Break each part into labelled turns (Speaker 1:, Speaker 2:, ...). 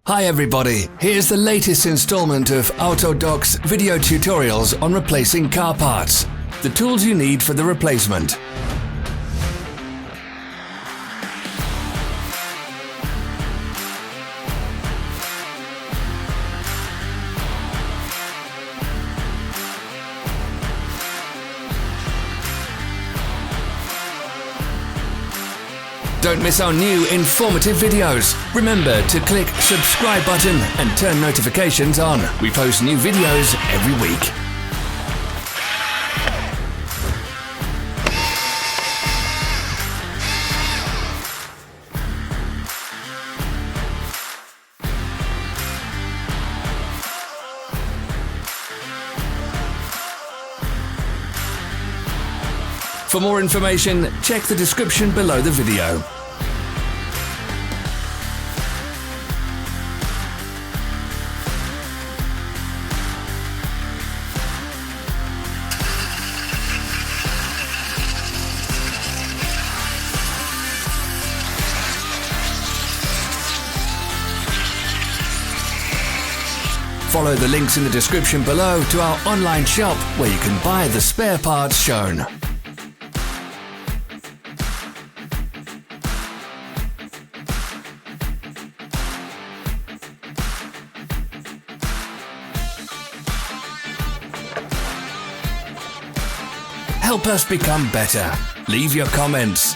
Speaker 1: Hi everybody, here's the latest installment of Autodoc's video tutorials on replacing car parts. The tools you need for the replacement. Don't miss our new informative videos. Remember to click subscribe button and turn notifications on. We post new videos every week. For more information, check the description below the video. Follow the links in the description below to our online shop where you can buy the spare parts shown. Help us become better. Leave your comments.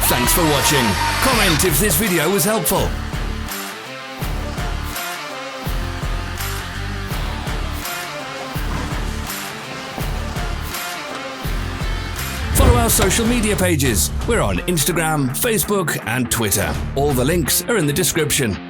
Speaker 1: Thanks for watching. Comment if this video was helpful. Follow our social media pages. We're on Instagram, Facebook and Twitter. All the links are in the description.